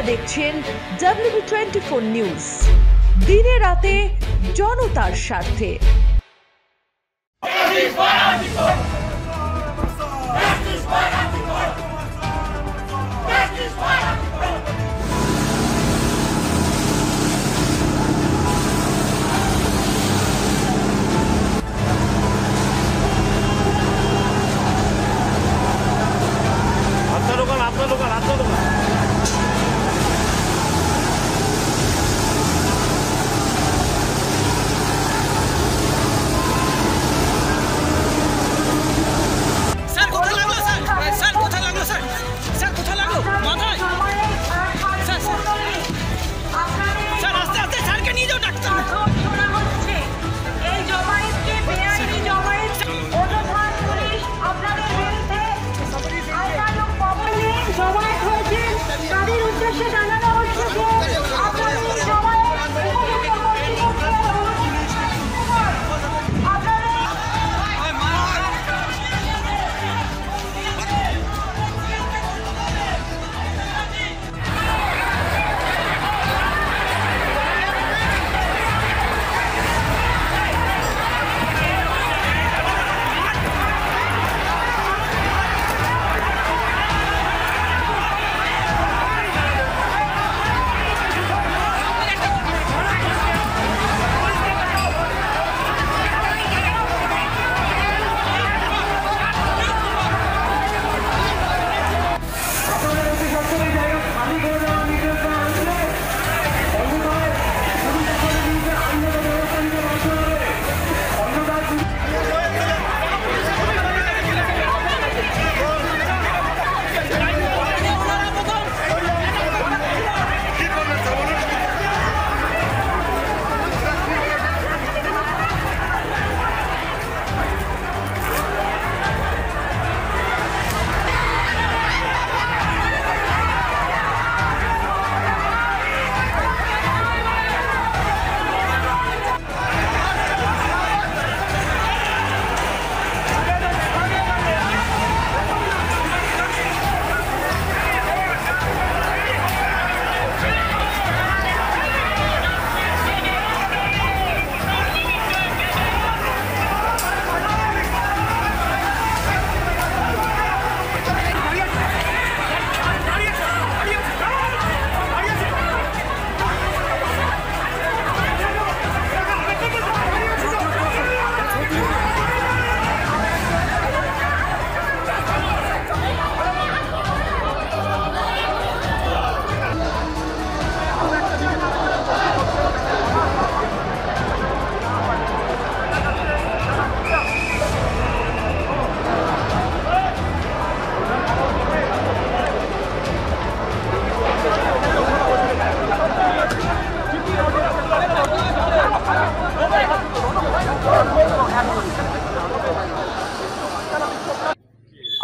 দেখছেন WB24 news, দিনে রাতে জনতার স্বার্থে।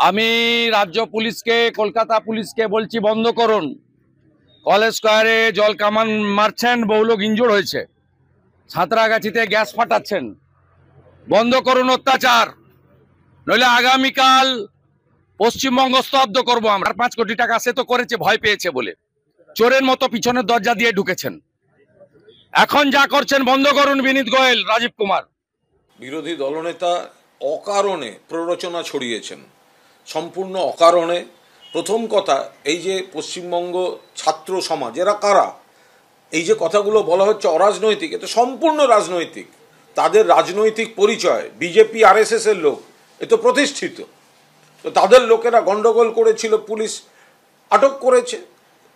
আমি রাজ্য পুলিশকে, কলকাতা পুলিশকে বলছি বন্ধ করুন। কলেজ স্কোয়ারে জল কামান মারছেন, বহু লোক ইনজুর্ড হয়েছে। সাঁতরাগাছিতে গ্যাস ফাটাচ্ছেন, বন্ধ করুন অত্যাচার, নইলে আগামীকাল পশ্চিমবঙ্গ স্তব্ধ করবো আমরা। 5 কোটি টাকা সে তো করেছে ভয় পেয়েছে বলে, চোরের মতো পিছনের দরজা দিয়ে ঢুকেছেন। এখন যা করছেন বন্ধ করুন। বিনীত গোয়েল, রাজীব কুমার। বিরোধী দলনেতা অকারণে প্ররোচনা ছড়িয়েছেন, সম্পূর্ণ অকারণে। প্রথম কথা, এই যে পশ্চিমবঙ্গ ছাত্র সমাজ, এরা কারা? এই যে কথাগুলো বলা হচ্ছে অরাজনৈতিক, এটা সম্পূর্ণ রাজনৈতিক। তাদের রাজনৈতিক পরিচয় বিজেপি RSS এর লোক, এ তো প্রতিষ্ঠিত। তো তাদের লোকেরা গন্ডগোল করেছিল, পুলিশ আটক করেছে।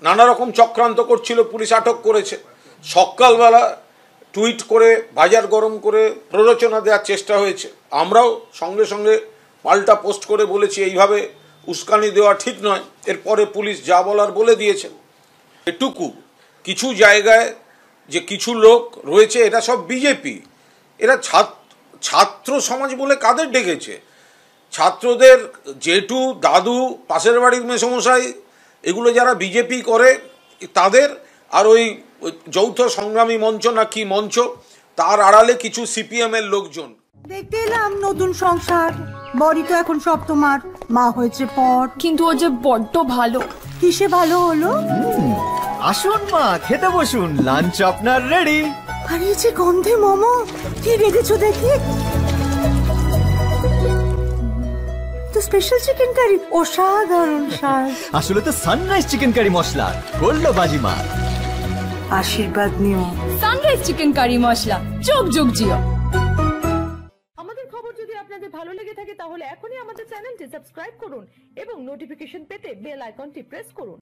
নানা রকম চক্রান্ত করছিল, পুলিশ আটক করেছে। সকালবেলা টুইট করে বাজার গরম করে প্ররোচনা দেওয়ার চেষ্টা হয়েছে। আমরাও সঙ্গে সঙ্গে পাল্টা পোস্ট করে বলেছি এইভাবে উস্কানি দেওয়া ঠিক নয়। এরপরে পুলিশ যা বলার বলে দিয়েছে। এটুকু কিছু জায়গায় যে কিছু লোক রয়েছে, এরা সব বিজেপি। এরা ছাত্র সমাজ বলে কাদের ডেকেছে? ছাত্রদের জেঠু, দাদু, পাশের বাড়ির মেসমশাই, এগুলো যারা বিজেপি করে তাদের, আর ওই যৌথ সংগ্রামী মঞ্চ না কি মঞ্চ, তার আড়ালে কিছু CPM এর লোকজন। দেখতে এলাম নতুন সংসার, বড়ি তো এখন সব তোমার, মা হয়েছে পর। কিন্তু ও যে বড্ড ভালো। কিসে ভালো হলো? আসুন মা, খেতে বসুন, লাঞ্চ আপনার রেডি। আর এই যে গন্ধে মোমো, কি রেখেছো দেখি? তো স্পেশাল চিকেন কারি, অসাধারণ স্বাদ। আসলে তো সানরাইজ চিকেন কারি মশলা, গোল্ড বাজিমা। আশীর্বাদ নিও। সানরাইজ চিকেন কারি মশলা, যোগ যোগ জিও। আমাদের খবর যদি আপনাদের ভালো লেগে থাকে তাহলে এখনই আমাদের চ্যানেলটি সাবস্ক্রাইব করুন এবং নোটিফিকেশন পেতে বেল আইকনটি প্রেস করুন।